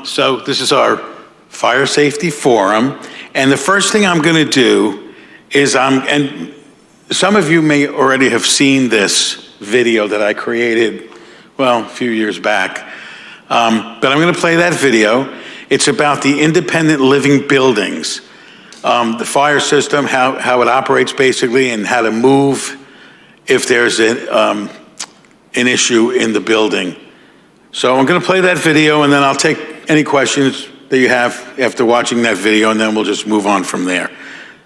So this is our fire safety forum, and the first thing I'm going to do is and some of you may already have seen this video that I created, well, a few years back, but I'm going to play that video. It's about the independent living buildings, the fire system, how it operates basically, and how to move if there's an issue in the building. So I'm going to play that video, and then I'll take any questions that you have after watching that video, and then we'll just move on from there.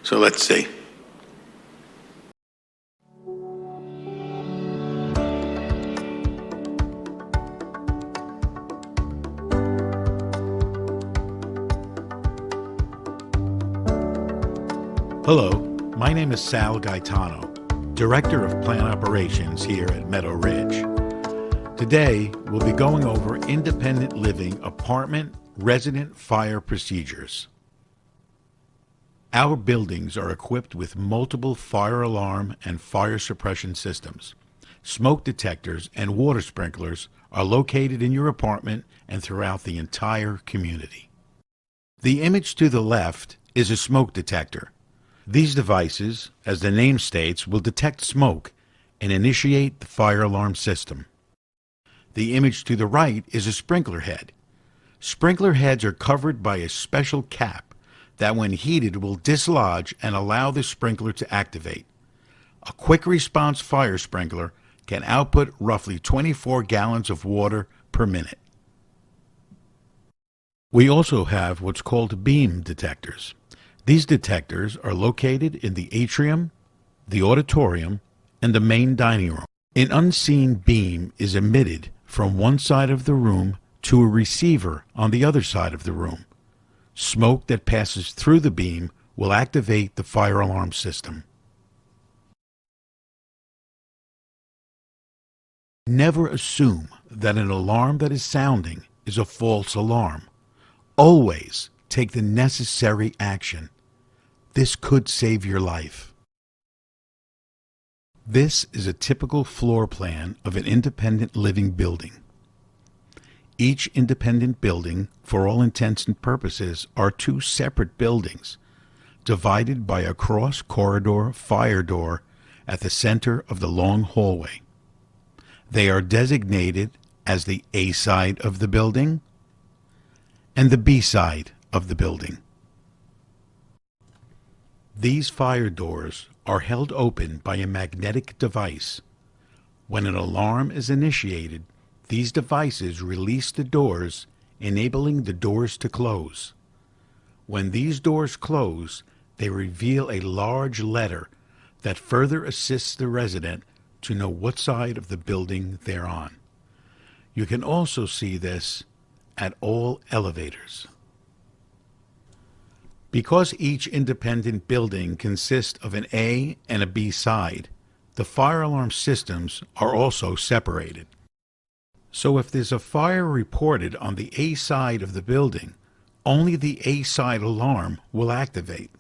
So let's see. Hello, my name is Sal Gaetano, Director of Plant Operations here at Meadow Ridge. Today, we'll be going over independent living apartment resident fire procedures. Our buildings are equipped with multiple fire alarm and fire suppression systems. Smoke detectors and water sprinklers are located in your apartment and throughout the entire community. The image to the left is a smoke detector. These devices, as the name states, will detect smoke and initiate the fire alarm system. The image to the right is a sprinkler head. Sprinkler heads are covered by a special cap that when heated will dislodge and allow the sprinkler to activate. A quick response fire sprinkler can output roughly 24 gallons of water per minute. We also have what's called beam detectors. These detectors are located in the atrium, the auditorium, and the main dining room. An unseen beam is emitted from one side of the room to a receiver on the other side of the room. Smoke that passes through the beam will activate the fire alarm system. Never assume that an alarm that is sounding is a false alarm. Always take the necessary action. This could save your life. This is a typical floor plan of an independent living building. Each independent building, for all intents and purposes, are two separate buildings, divided by a cross-corridor fire door at the center of the long hallway. They are designated as the A side of the building and the B side of the building. These fire doors are held open by a magnetic device. When an alarm is initiated, these devices release the doors, enabling the doors to close. When these doors close, they reveal a large letter that further assists the resident to know what side of the building they're on. You can also see this at all elevators. Because each independent building consists of an A and a B side, the fire alarm systems are also separated. So if there's a fire reported on the A side of the building, only the A side alarm will activate.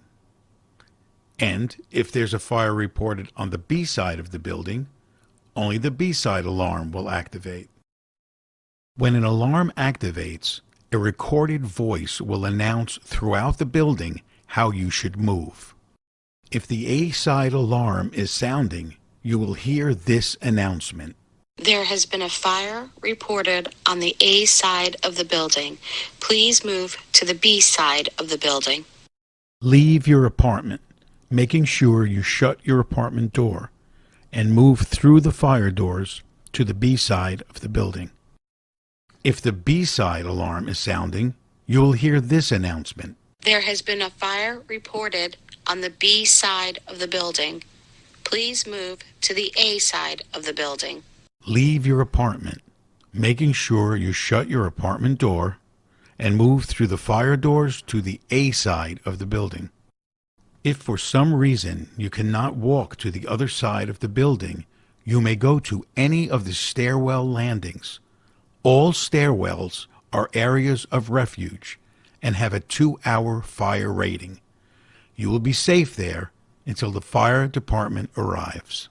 And if there's a fire reported on the B side of the building, only the B side alarm will activate. When an alarm activates, a recorded voice will announce throughout the building how you should move. If the A side alarm is sounding, you will hear this announcement. There has been a fire reported on the A side of the building. Please move to the B side of the building. Leave your apartment, making sure you shut your apartment door, and move through the fire doors to the B side of the building. If the B side alarm is sounding, you will hear this announcement. There has been a fire reported on the B side of the building. Please move to the A side of the building. Leave your apartment, making sure you shut your apartment door and move through the fire doors to the A side of the building. If for some reason you cannot walk to the other side of the building, you may go to any of the stairwell landings. All stairwells are areas of refuge and have a 2-hour fire rating. You will be safe there until the fire department arrives.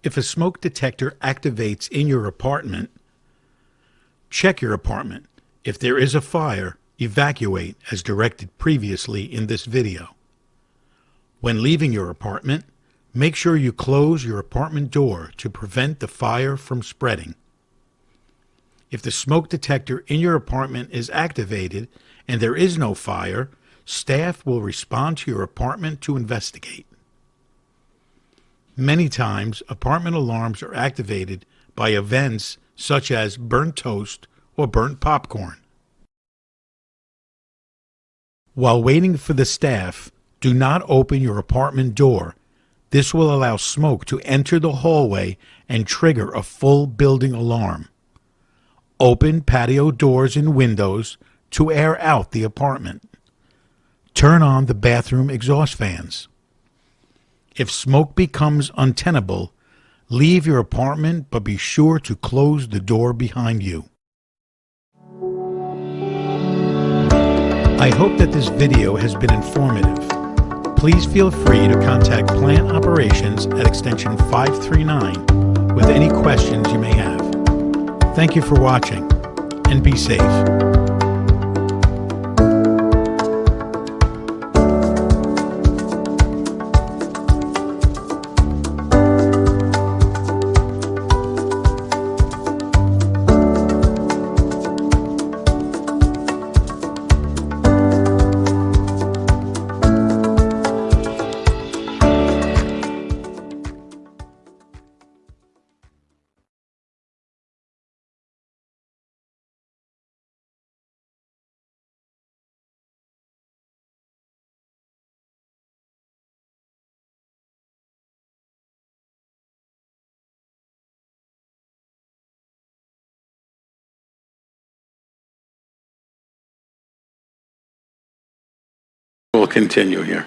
If a smoke detector activates in your apartment, check your apartment. If there is a fire, evacuate as directed previously in this video. When leaving your apartment, make sure you close your apartment door to prevent the fire from spreading. If the smoke detector in your apartment is activated and there is no fire, staff will respond to your apartment to investigate. Many times, apartment alarms are activated by events such as burnt toast or burnt popcorn. While waiting for the staff, do not open your apartment door. This will allow smoke to enter the hallway and trigger a full building alarm. Open patio doors and windows to air out the apartment. Turn on the bathroom exhaust fans. If smoke becomes untenable, leave your apartment, but be sure to close the door behind you. I hope that this video has been informative. Please feel free to contact Plant Operations at extension 539 with any questions you may have. Thank you for watching, and be safe. We'll continue here.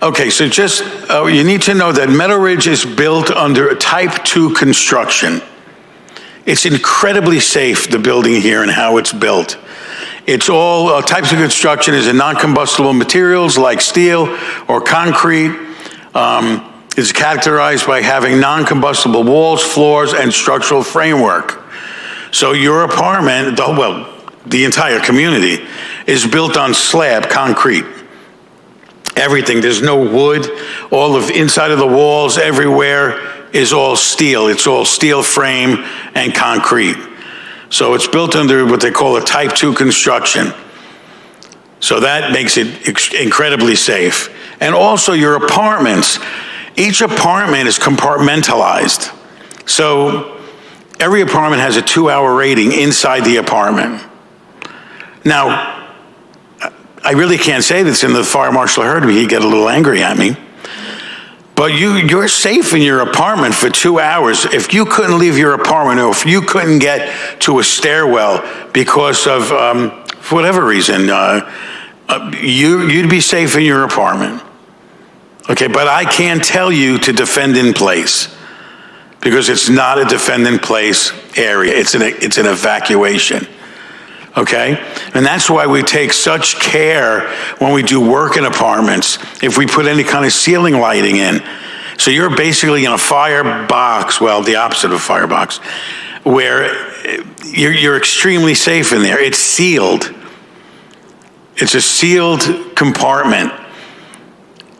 Okay, so just, you need to know that Meadow Ridge is built under a Type 2 construction. It's incredibly safe, the building here and how it's built. It's all types of construction is in non-combustible materials like steel or concrete. It's characterized by having non-combustible walls, floors, and structural framework. So your apartment, the entire community, is built on slab concrete. Everything, there's no wood. All of inside of the walls everywhere is all steel. It's all steel frame and concrete. So it's built under what they call a Type 2 construction. So that makes it incredibly safe. And also your apartments, each apartment is compartmentalized. So every apartment has a 2-hour rating inside the apartment. Now, I really can't say this, and the fire marshal heard me, he'd get a little angry at me. But you're safe in your apartment for 2 hours. If you couldn't leave your apartment, or if you couldn't get to a stairwell because of, for whatever reason, you'd be safe in your apartment. Okay, but I can't tell you to defend in place because it's not a defend in place area. It's an evacuation. Okay? And that's why we take such care when we do work in apartments, if we put any kind of ceiling lighting in. So you're basically in a firebox, well, the opposite of a firebox, where you're extremely safe in there. It's sealed. It's a sealed compartment.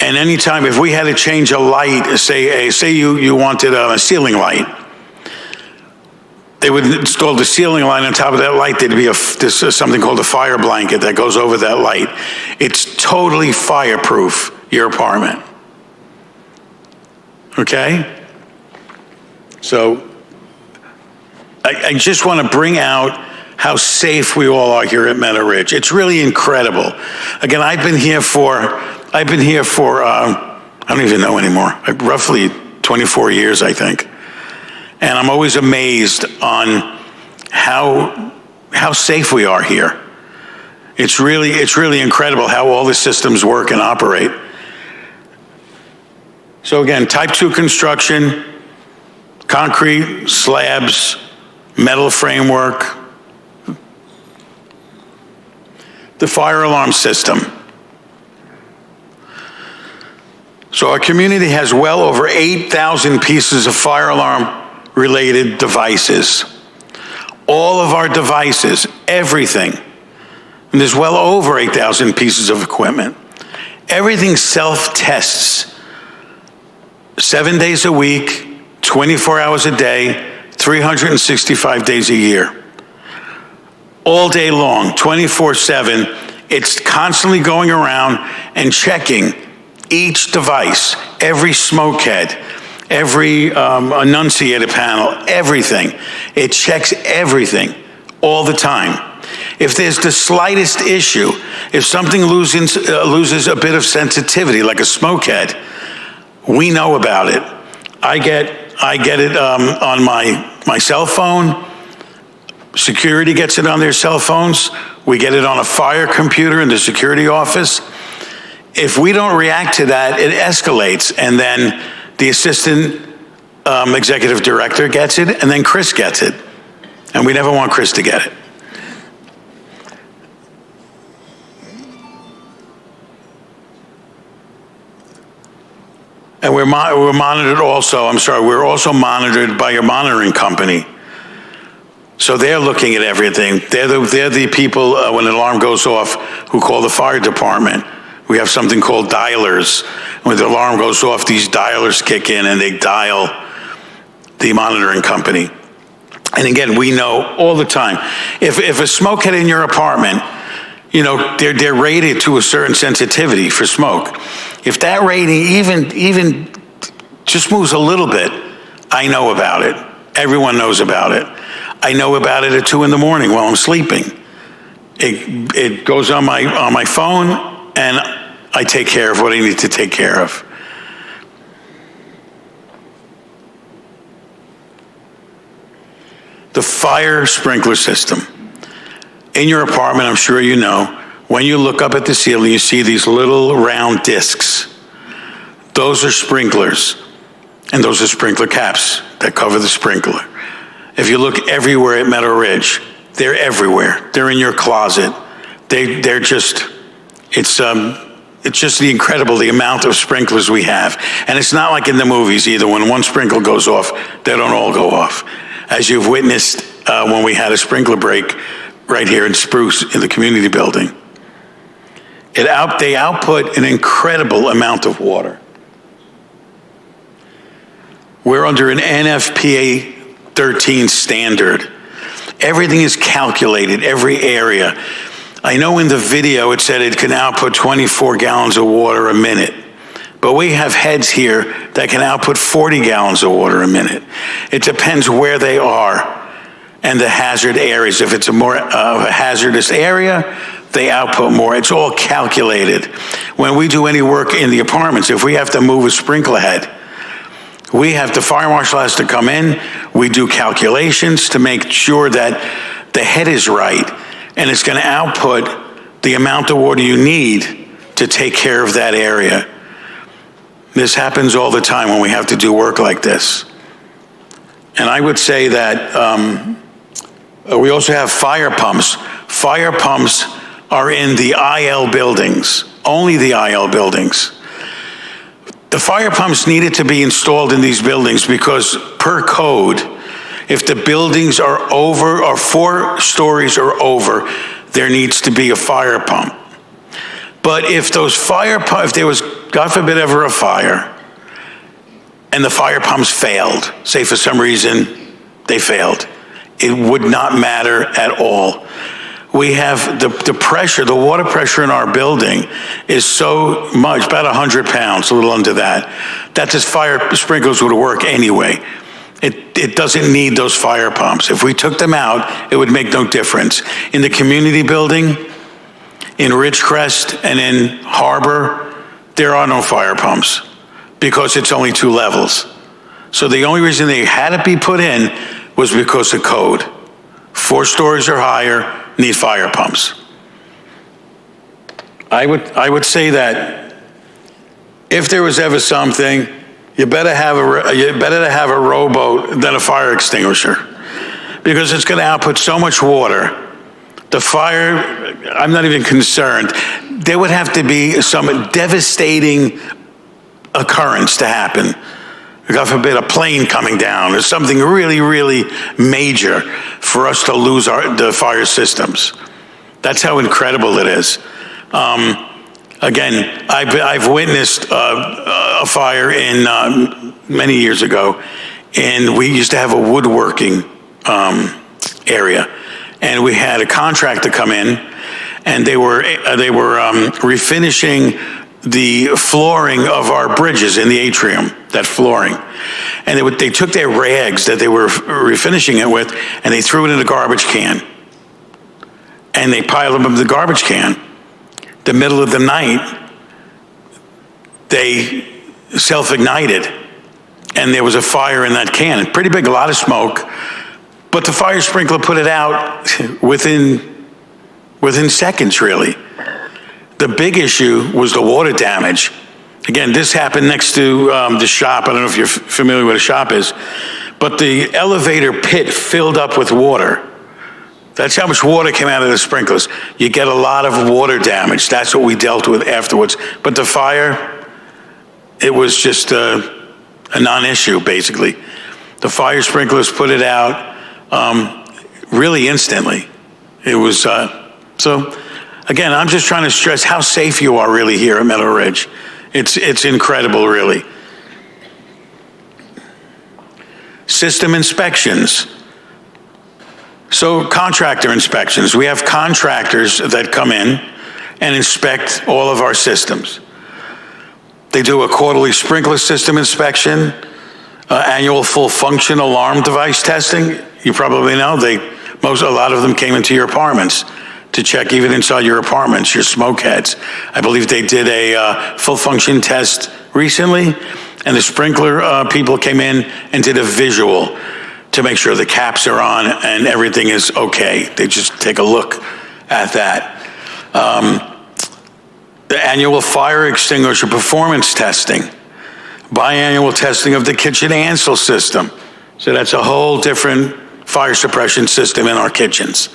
And anytime, if we had to change a light, say you wanted a ceiling light, they would install the ceiling light on top of that light. There'd be something called a fire blanket that goes over that light. It's totally fireproof, your apartment. Okay? So I just want to bring out how safe we all are here at Meadow Ridge. It's really incredible. Again, I've been here for I don't even know anymore, roughly 24 years, I think. And I'm always amazed on how safe we are here. It's really incredible how all the systems work and operate. So again, Type 2 construction, concrete, slabs, metal framework, the fire alarm system. So our community has well over 8,000 pieces of fire alarm related devices. All of our devices, everything, and there's well over 8,000 pieces of equipment. Everything self-tests 7 days a week, 24 hours a day, 365 days a year. All day long, 24/7, it's constantly going around and checking each device, every smoke head, every annunciator panel, everything. It checks everything all the time. If there's the slightest issue, if something loses a bit of sensitivity, like a smoke head, we know about it. I get it on my cell phone. Security gets it on their cell phones. We get it on a fire computer in the security office. If we don't react to that, it escalates, and then the assistant executive director gets it, and then Chris gets it. And we never want Chris to get it. And we're monitored also, we're also monitored by your monitoring company. So they're looking at everything. They're the people, when an alarm goes off, who call the fire department. We have something called dialers. When the alarm goes off, these dialers kick in and they dial the monitoring company. And again, we know all the time. If a smoke head in your apartment, you know, they're rated to a certain sensitivity for smoke. If that rating even just moves a little bit, I know about it. Everyone knows about it. I know about it at 2 in the morning while I'm sleeping. It goes on my phone, and I take care of what I need to take care of. The fire sprinkler system. In your apartment, I'm sure you know, when you look up at the ceiling, you see these little round discs. Those are sprinklers, and those are sprinkler caps that cover the sprinkler. If you look everywhere at Meadow Ridge, they're everywhere. They're in your closet. They're just, it's just the amount of sprinklers we have. And it's not like in the movies either. When one sprinkler goes off, they don't all go off. As you've witnessed when we had a sprinkler break right here in Spruce in the community building. They output an incredible amount of water. We're under an NFPA 13 standard. Everything is calculated, every area. I know in the video it said it can output 24 gallons of water a minute, but we have heads here that can output 40 gallons of water a minute. It depends where they are and the hazard areas. If it's a more a hazardous area, they output more. It's all calculated. When we do any work in the apartments, if we have to move a sprinkler head, the fire marshal has to come in, we do calculations to make sure that the head is right, and it's going to output the amount of water you need to take care of that area. This happens all the time when we have to do work like this. And I would say that we also have fire pumps. Fire pumps are in the IL buildings, only the IL buildings. The fire pumps needed to be installed in these buildings because per code, if the buildings are over or 4 stories or over, there needs to be a fire pump. But if if there was, God forbid, ever a fire, and the fire pumps failed, say for some reason they failed, it would not matter at all. We have the pressure, the water pressure in our building is so much, about 100 pounds, a little under that this fire sprinklers would work anyway. It doesn't need those fire pumps. If we took them out, it would make no difference. In the community building, in Ridgecrest and in Harbor, there are no fire pumps because it's only 2 levels. So the only reason they had to be put in was because of code. 4 stories or higher need fire pumps. I would say that if there was ever something, you better have a rowboat than a fire extinguisher, because it's going to output so much water. The fire, I'm not even concerned. There would have to be some devastating occurrence to happen, God forbid a plane coming down or something really, really major, for us to lose the fire systems. That's how incredible it is. Again, I've witnessed a fire in many years ago, and we used to have a woodworking area, and we had a contractor come in, and they were refinishing the flooring of our bridges in the atrium, that flooring. And they took their rags that they were refinishing it with, and they threw it in a garbage can. And they piled them in the garbage can. The middle of the night, they self-ignited, and there was a fire in that can. Pretty big, a lot of smoke, but the fire sprinkler put it out within seconds, really. The big issue was the water damage. Again, this happened next to the shop. I don't know if you're familiar with what a shop is, but the elevator pit filled up with water. That's how much water came out of the sprinklers. You get a lot of water damage. That's what we dealt with afterwards. But the fire, it was just a non-issue, basically. The fire sprinklers put it out really instantly. It was, so again, I'm just trying to stress how safe you are really here at Meadow Ridge. It's incredible, really. System inspections. So contractor inspections. We have contractors that come in and inspect all of our systems. They do a quarterly sprinkler system inspection, annual full function alarm device testing. You probably know a lot of them came into your apartments to check even inside your apartments, your smoke heads. I believe they did a full function test recently, and the sprinkler people came in and did a visual to make sure the caps are on and everything is okay. They just take a look at that. The annual fire extinguisher performance testing, biannual testing of the kitchen Ansel system. So that's a whole different fire suppression system in our kitchens.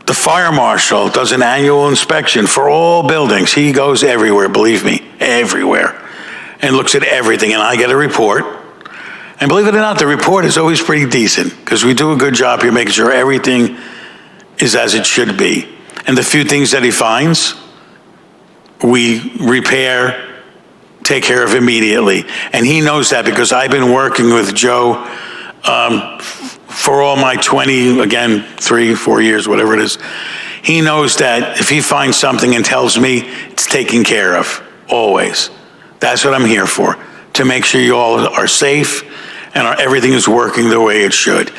The fire marshal does an annual inspection for all buildings. He goes everywhere, believe me, everywhere, and looks at everything, and I get a report. And believe it or not, the report is always pretty decent, because we do a good job here making sure everything is as it should be. And the few things that he finds, we repair, take care of immediately. And he knows that, because I've been working with Joe for all my 3-4 years, whatever it is. He knows that if he finds something and tells me, it's taken care of, always. That's what I'm here for, to make sure you all are safe and everything is working the way it should.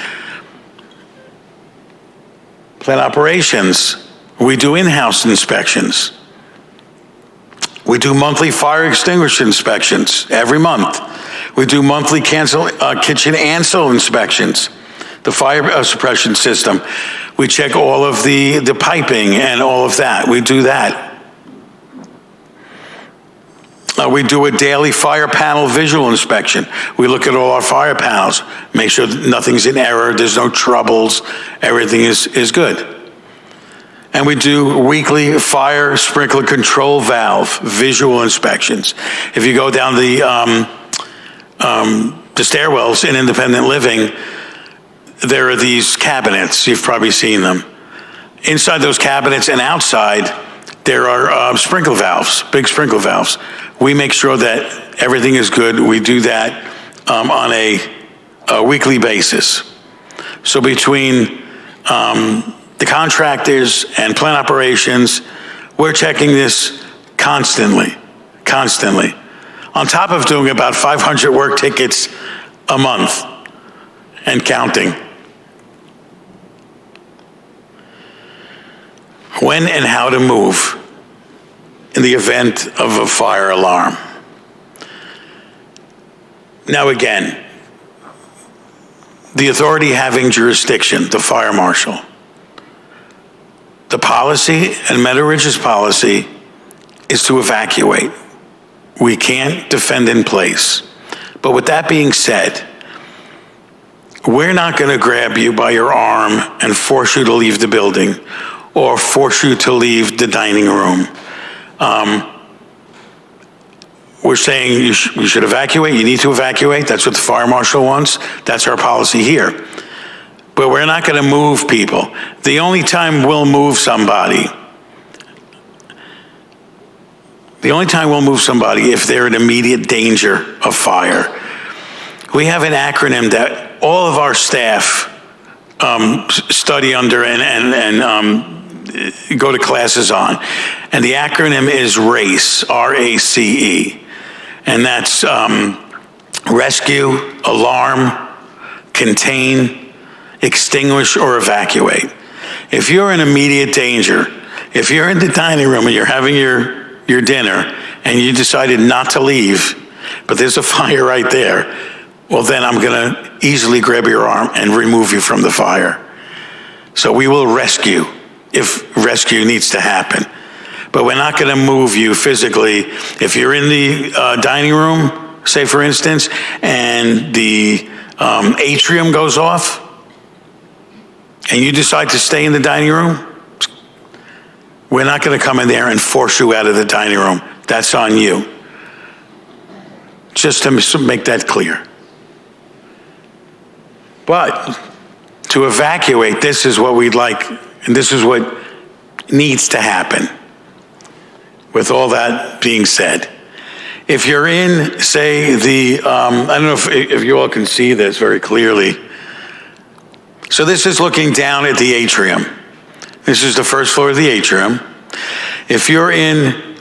Plant operations, we do in-house inspections. We do monthly fire extinguisher inspections every month. We do monthly kitchen Ansel inspections, the fire suppression system. We check all of the piping and all of that. We do that. We do a daily fire panel visual inspection. We look at all our fire panels, make sure that nothing's in error, there's no troubles, everything is good. And we do weekly fire sprinkler control valve visual inspections. If you go down the stairwells in independent living, there are these cabinets. You've probably seen them. Inside those cabinets and outside, there are sprinkler valves, big sprinkler valves. We make sure that everything is good. We do that on a weekly basis. So between the contractors and plant operations, we're checking this constantly. On top of doing about 500 work tickets a month and counting. When and how to move in the event of a fire alarm. Now again, the authority having jurisdiction, the fire marshal. The policy, and Meadow Ridge's policy, is to evacuate. We can't defend in place. But with that being said, we're not going to grab you by your arm and force you to leave the building or force you to leave the dining room. we're saying you should evacuate, you need to evacuate. That's what the fire marshal wants. That's our policy here. But we're not going to move people. The only time we'll move somebody if they're in immediate danger of fire. We have an acronym that all of our staff study under and go to classes on. And the acronym is RACE, R-A-C-E. And that's rescue, alarm, contain, extinguish, or evacuate. If you're in immediate danger, if you're in the dining room and you're having your dinner and you decided not to leave, but there's a fire right there, well, then I'm going to easily grab your arm and remove you from the fire. So we will rescue if rescue needs to happen. But we're not going to move you physically. If you're in the dining room, say for instance, and the atrium goes off, and you decide to stay in the dining room, we're not going to come in there and force you out of the dining room. That's on you. Just to make that clear. But to evacuate, this is what we'd like, and this is what needs to happen. With all that being said, if you're in, say, I don't know if you all can see this very clearly. So this is looking down at the atrium. This is the first floor of the atrium. If you're in,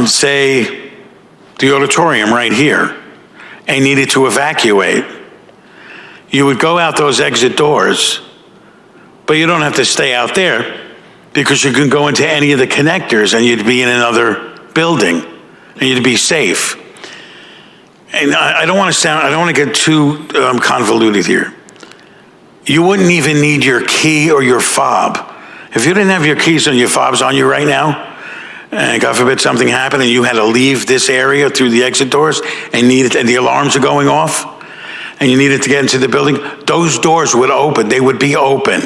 say, the auditorium right here and needed to evacuate, you would go out those exit doors, but you don't have to stay out there because you can go into any of the connectors and you'd be in another building and you'd be safe. And I don't want to get too convoluted here. You wouldn't even need your key or your fob. If you didn't have your keys and your fobs on you right now, and God forbid something happened and you had to leave this area through the exit doors and the alarms are going off and you needed to get into the building, those doors would open. They would be open.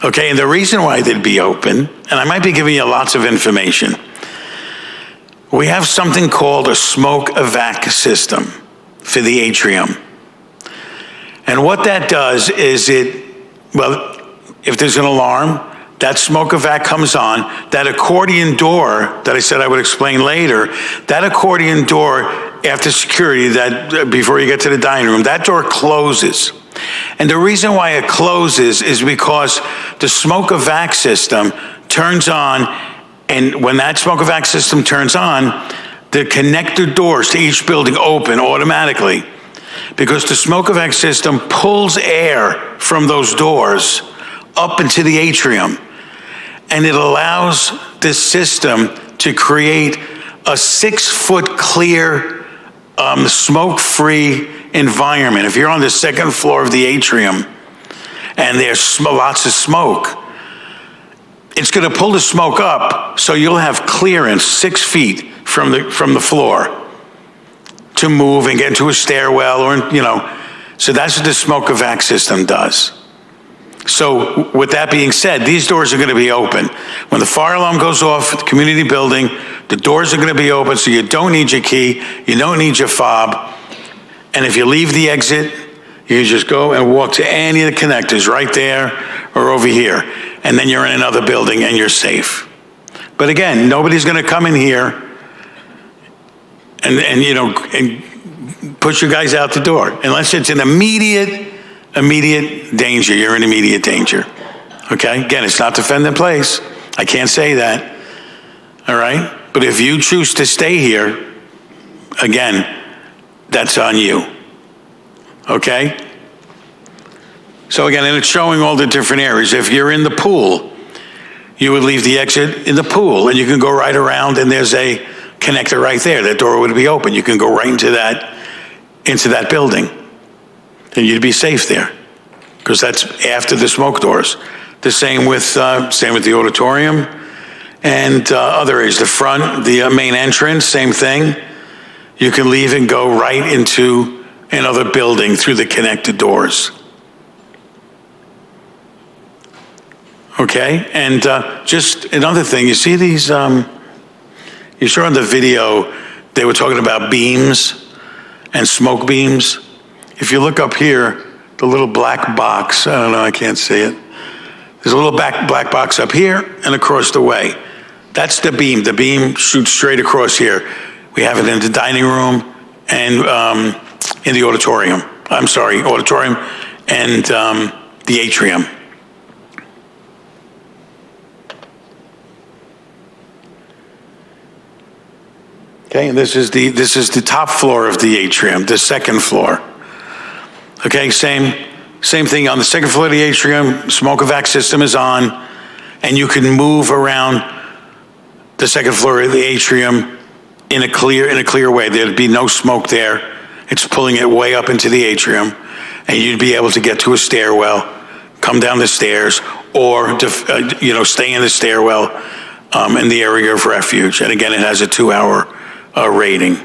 Okay, and the reason why they'd be open, and I might be giving you lots of information, we have something called a smoke evac system for the atrium. And what that does is if there's an alarm, that smoke evac comes on. That accordion door that I said I would explain later, that accordion door after security, that before you get to the dining room, that door closes. And the reason why it closes is because the smoke evac system turns on, and when that smoke evac system turns on, the connector doors to each building open automatically because the smoke evac system pulls air from those doors up into the atrium, and it allows this system to create a 6-foot clear, smoke-free environment. If you're on the second floor of the atrium and there's lots of smoke, it's going to pull the smoke up so you'll have clearance 6 feet from the floor to move and get into a stairwell so that's what the smoke evac system does. So with that being said, these doors are going to be open. When the fire alarm goes off at the community building, the doors are going to be open, so you don't need your key, you don't need your fob. And if you leave the exit, you just go and walk to any of the connectors right there or over here. And then you're in another building and you're safe. But again, nobody's going to come in here and push you guys out the door unless it's an immediate danger. You're in immediate danger. Okay? Again, it's not defendant place. I can't say that. All right? But if you choose to stay here, again, that's on you. Okay? So again, and it's showing all the different areas. If you're in the pool, you would leave the exit in the pool and you can go right around and there's a connector right there. That door would be open. You can go right into that building. And you'd be safe there because that's after the smoke doors. The same with the auditorium and other areas. The front, the main entrance, same thing. You can leave and go right into another building through the connected doors. Okay, and just another thing, you see these, you saw in the video they were talking about beams and smoke beams. If you look up here, the little black box, I don't know, I can't see it. There's a little black box up here and across the way. That's the beam. The beam shoots straight across here. We have it in the dining room and in the auditorium. Auditorium and the atrium. Okay, and this is the top floor of the atrium, the second floor. Okay, same thing on the second floor of the atrium. Smoke evac system is on, and you can move around the second floor of the atrium in a clear way. There'd be no smoke there. It's pulling it way up into the atrium, and you'd be able to get to a stairwell, come down the stairs, or stay in the stairwell in the area of refuge. And again, it has a 2-hour rating.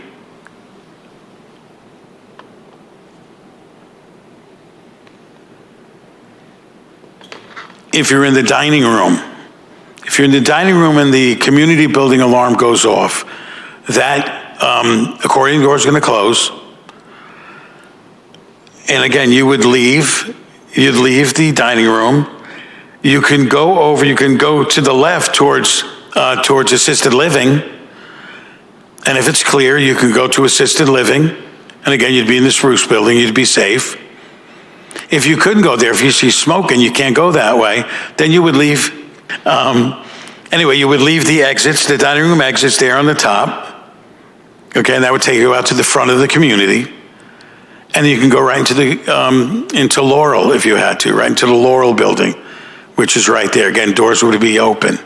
If you're in the dining room, and the community building alarm goes off, that accordion door is going to close. And again, you'd leave the dining room. You can go to the left towards assisted living. And if it's clear, you can go to assisted living. And again, you'd be in the Spruce building, you'd be safe. If you couldn't go there, if you see smoke and you can't go that way, then you would leave. You would leave the exits, the dining room exits there on the top. Okay, and that would take you out to the front of the community. And you can go right into Laurel if you had to, right into the Laurel building, which is right there. Again, doors would be open.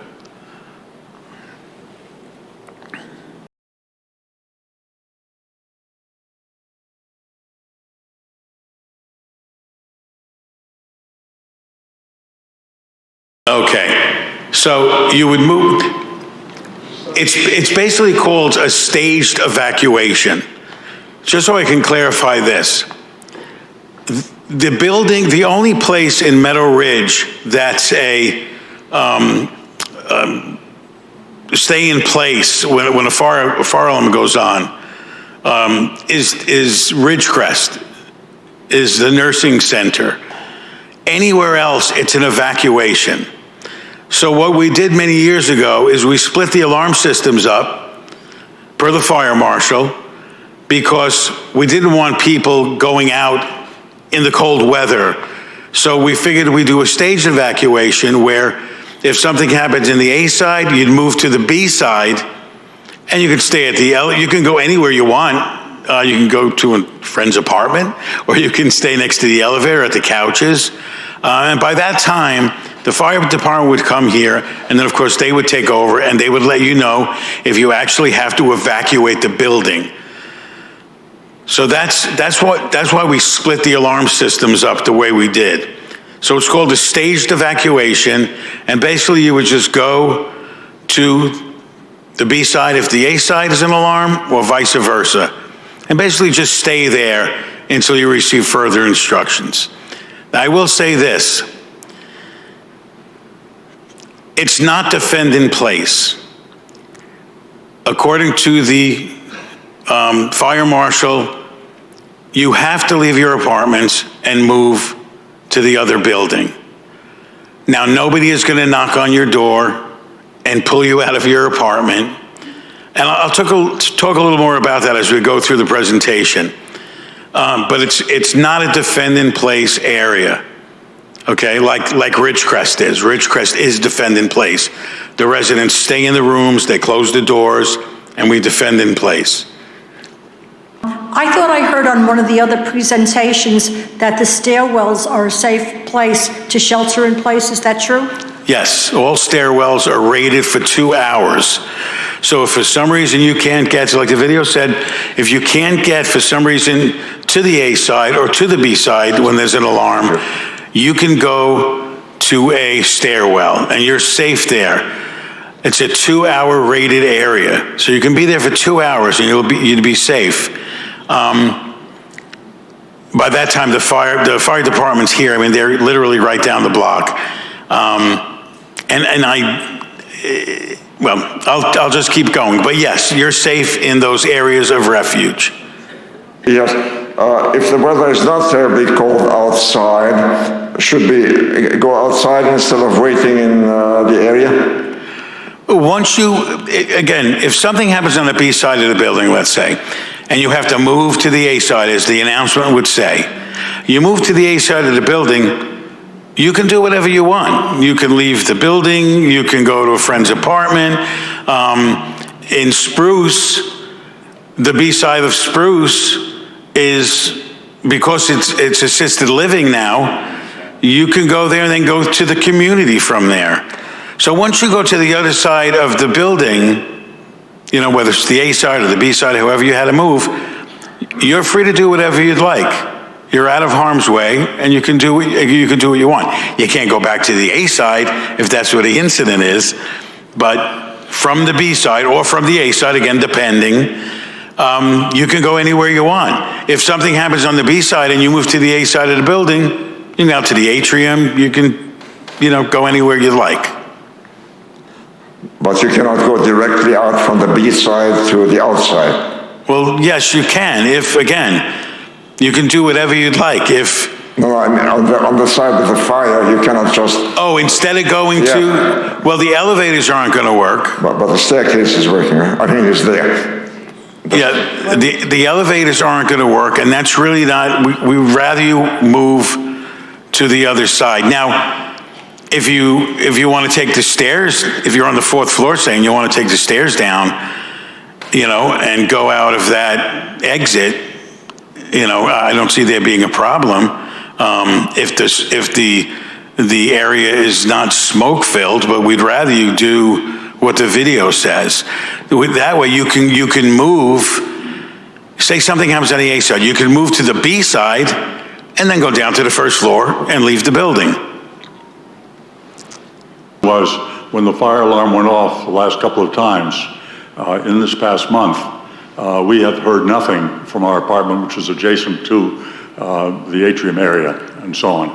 Okay, so you would move. It's basically called a staged evacuation. Just so I can clarify this. The building, the only place in Meadow Ridge that's a stay in place when a fire alarm goes on is Ridgecrest, is the nursing center. Anywhere else, it's an evacuation. So what we did many years ago is we split the alarm systems up per the fire marshal because we didn't want people going out in the cold weather. So we figured we'd do a staged evacuation where if something happens in the A side, you'd move to the B side and you could stay at you can go anywhere you want. You can go to a friend's apartment or you can stay next to the elevator at the couches. And by that time, the fire department would come here, and then of course they would take over and they would let you know if you actually have to evacuate the building. So that's why we split the alarm systems up the way we did. So it's called a staged evacuation, and basically you would just go to the B side if the A side is an alarm, or vice versa, and basically just stay there until you receive further instructions. Now, I will say this. It's not defend in place. According to the fire marshal, you have to leave your apartments and move to the other building. Now, nobody is going to knock on your door and pull you out of your apartment. And I'll talk a little more about that as we go through the presentation. But it's not a defend in place area. Okay, like Ridgecrest is. Ridgecrest is defend in place. The residents stay in the rooms, they close the doors, and we defend in place. I thought I heard on one of the other presentations that the stairwells are a safe place to shelter in place. Is that true? Yes, all stairwells are rated for 2 hours. So if for some reason you can't get, like the video said, if you can't get for some reason to the A side or to the B side when there's an alarm, you can go to a stairwell and you're safe there. It's a 2-hour rated area. So you can be there for 2 hours and you'd be safe. By that time, the fire department's here. I mean, they're literally right down the block. Well, I'll just keep going, but yes, you're safe in those areas of refuge. Yes. If the weather is not terribly cold outside, should we go outside instead of waiting in the area? Once you, again, if something happens on the B side of the building, let's say, and you have to move to the A side, as the announcement would say, you move to the A side of the building, you can do whatever you want. You can leave the building, you can go to a friend's apartment. In Spruce, the B side of Spruce is, because it's assisted living now, you can go there and then go to the community from there. So once you go to the other side of the building, you know, whether it's the A side or the B side, however you had to move, you're free to do whatever you'd like. You're out of harm's way, and you can do what you want. You can't go back to the A side if that's what the incident is, but from the B side or from the A side, again, depending, you can go anywhere you want. If something happens on the B side and you move to the A side of the building, you can go out to the atrium, you can, you know, go anywhere you like. But you cannot go directly out from the B side to the outside. Well, yes, you can. If, again, you can do whatever you'd like. If No, I mean, on the side of the fire, you cannot just... Oh, instead of going to... Well, the elevators aren't going to work. But the staircase is working. I mean, it's there. Yeah, the elevators aren't going to work, and that's really not... We'd rather you move to the other side. Now, if you want to take the stairs, if you're on the 4th floor saying you want to take the stairs down, you know, and go out of that exit, you know, I don't see there being a problem. If the area is not smoke filled, but we'd rather you do what the video says. That way you can move, say something happens on the A side, you can move to the B side and then go down to the 1st floor and leave the building. Was when the fire alarm went off the last couple of times in this past month, we have heard nothing from our apartment, which is adjacent to the atrium area and so on.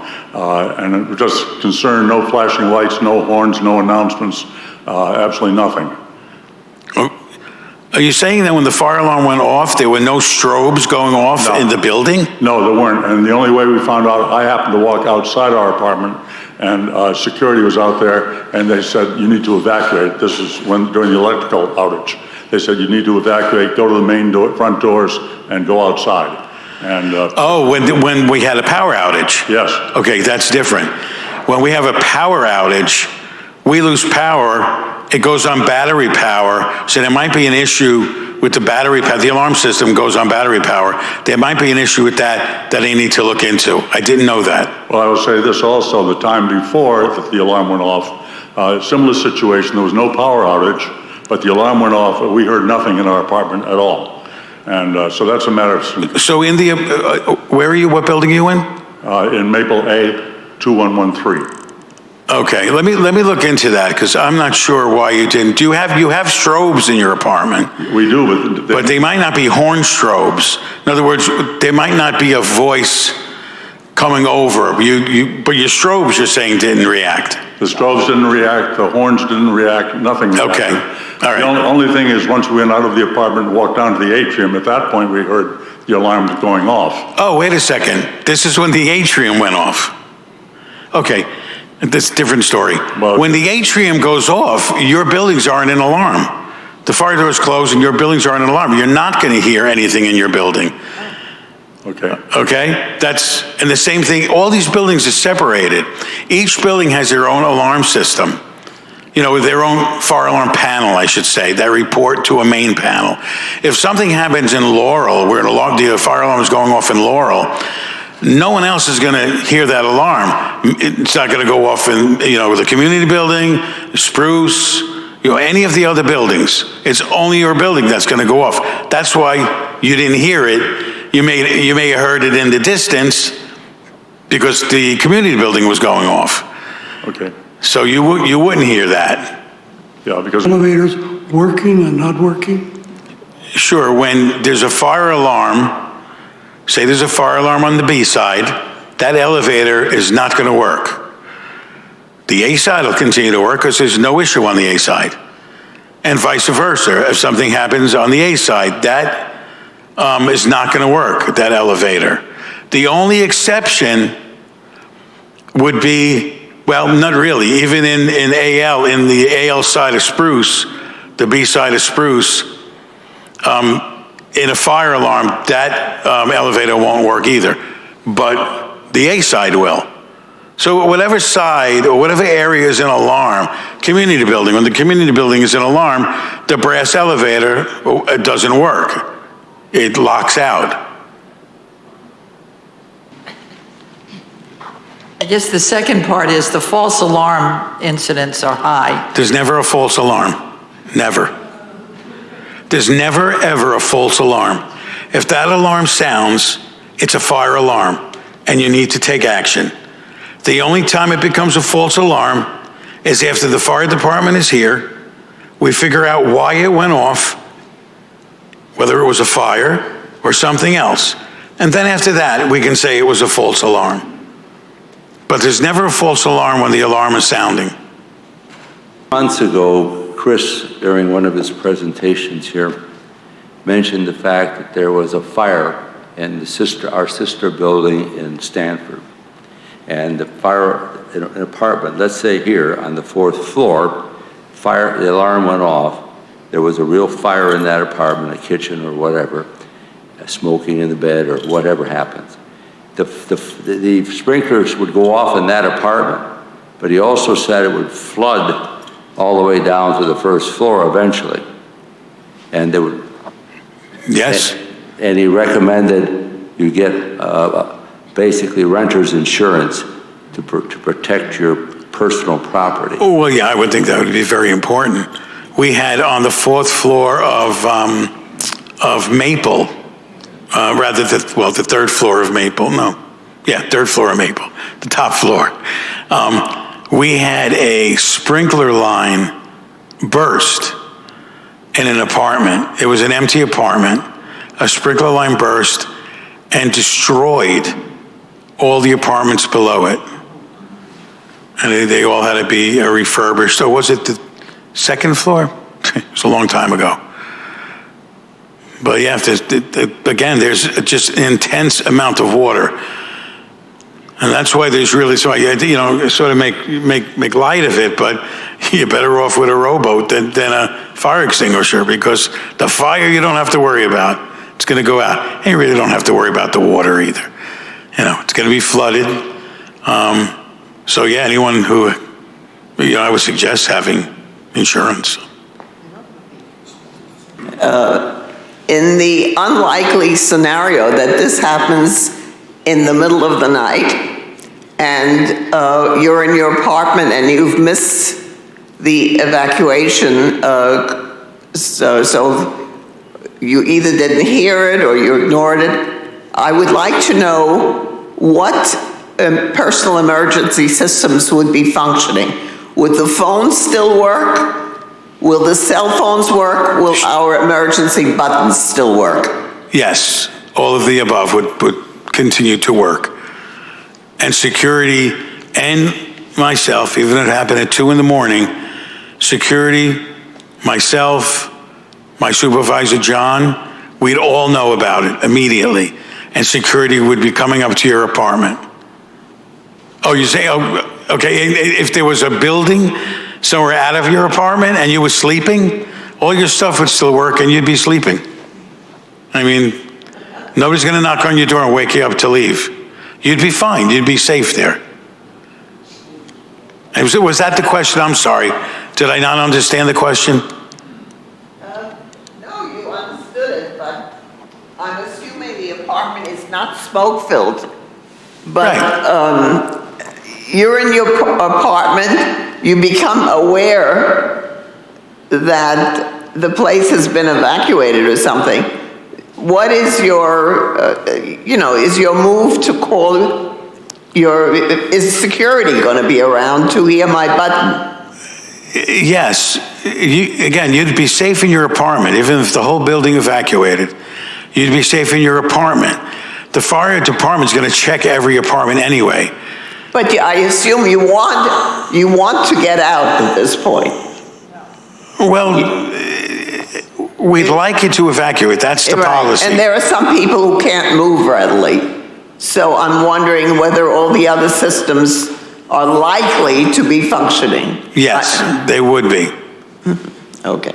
And it was just concerned, no flashing lights, no horns, no announcements, absolutely nothing. Are you saying that when the fire alarm went off, there were no strobes going off in the building? No, there weren't. And the only way we found out, I happened to walk outside our apartment, and security was out there, and they said, you need to evacuate. This is during the electrical outage. They said, you need to evacuate, go to the main front doors, and go outside. And when we had a power outage? Yes. Okay, that's different. When we have a power outage, we lose power, it goes on battery power, so there might be an issue with the battery power. The alarm system goes on battery power. There might be an issue with that they need to look into. I didn't know that. Well, I will say this also, the time before that the alarm went off, similar situation, there was no power outage, but the alarm went off, we heard nothing in our apartment at all. And so that's a matter of... So in the, where are you, what building are you in? In Maple A, 2113. Okay, let me look into that, because I'm not sure why you didn't. You have strobes in your apartment. We do, but they might not be horn strobes. In other words, there might not be a voice coming over. But your strobes, you're saying, didn't react. The strobes didn't react, the horns didn't react, nothing reacted. Okay, all right. The only thing is, once we went out of the apartment and walked down to the atrium, at that point we heard the alarm going off. Oh, wait a second. This is when the atrium went off. Okay. That's a different story. Well, when the atrium goes off, your buildings aren't in alarm. The fire doors close and your buildings aren't in alarm. You're not going to hear anything in your building. Okay. Okay? And the same thing, all these buildings are separated. Each building has their own alarm system. You know, with their own fire alarm panel, I should say, that report to a main panel. If something happens in Laurel, where the fire alarm is going off in Laurel, no one else is going to hear that alarm. It's not going to go off in, you know, the community building, Spruce, you know, any of the other buildings. It's only your building that's going to go off. That's why you didn't hear it. You may have heard it in the distance because the community building was going off. Okay. So you wouldn't hear that. Yeah, because... Elevators working and not working? Sure, when there's a fire alarm, say there's a fire alarm on the B side, that elevator is not going to work. The A side will continue to work because there's no issue on the A side. and vice versa. If something happens on the A side, that is not going to work, that elevator. The only exception would be, well, not really, even in AL, in the AL side of Spruce, the B side of Spruce, in a fire alarm, that elevator won't work either, but the A side will. So whatever side or whatever area is in alarm, community building, when the community building is in alarm, the brass elevator doesn't work. It locks out. I guess the second part is the false alarm incidents are high. There's never a false alarm. Never. There's never, ever a false alarm. If that alarm sounds, it's a fire alarm, and you need to take action. The only time it becomes a false alarm is after the fire department is here, we figure out why it went off, whether it was a fire or something else. And then after that, we can say it was a false alarm. But there's never a false alarm when the alarm is sounding. Months ago, Chris, during one of his presentations here, mentioned the fact that there was a fire in our sister building in Stanford. And the fire in an apartment, let's say here on the 4th floor, the alarm went off. There was a real fire in that apartment, a kitchen or whatever, smoking in the bed or whatever happens. The sprinklers would go off in that apartment, but he also said it would flood all the way down to the 1st floor eventually. And there would... Yes. And he recommended you get basically renter's insurance to protect your personal property. Oh, well, yeah, I would think that would be very important. We had on the 4th floor of Maple, the 3rd floor of Maple, no. Yeah, 3rd floor of Maple, the top floor. We had a sprinkler line burst in an apartment. It was an empty apartment. A sprinkler line burst and destroyed all the apartments below it. And they all had to be refurbished. So was it the 2nd floor? It was a long time ago. But yeah, again, there's just an intense amount of water. And that's why there's really, sort of make light of it, but you're better off with a rowboat than a fire extinguisher, because the fire you don't have to worry about. It's going to go out. And you really don't have to worry about the water either. It's going to be flooded. So yeah, anyone who, I would suggest having insurance. In the unlikely scenario that this happens in the middle of the night, and you're in your apartment and you've missed the evacuation, so you either didn't hear it or you ignored it, I would like to know what personal emergency systems would be functioning. Would the phones still work? Will the cell phones work? Will our emergency buttons still work? Yes, all of the above would continue to work. And security and myself, even if it happened at 2 a.m, security, myself, my supervisor, John, we'd all know about it immediately. And security would be coming up to your apartment. Oh, you say, oh, okay, if there was a building somewhere out of your apartment and you were sleeping, all your stuff would still work and you'd be sleeping. I mean, nobody's going to knock on your door and wake you up to leave. You'd be fine. You'd be safe there. Was that the question? I'm sorry. Did I not understand the question? No, you understood it, but I'm assuming the apartment is not smoke-filled. But right. You're in your apartment, you become aware that the place has been evacuated or something. What is your, is your move to call is security going to be around to hear my button? Yes. Again, you'd be safe in your apartment, even if the whole building evacuated. You'd be safe in your apartment. The fire department's going to check every apartment anyway. But I assume you want to get out at this point. Well, we'd like you to evacuate. That's the Right. policy. And there are some people who can't move readily. So I'm wondering whether all the other systems are likely to be functioning. Yes, they would be. Okay.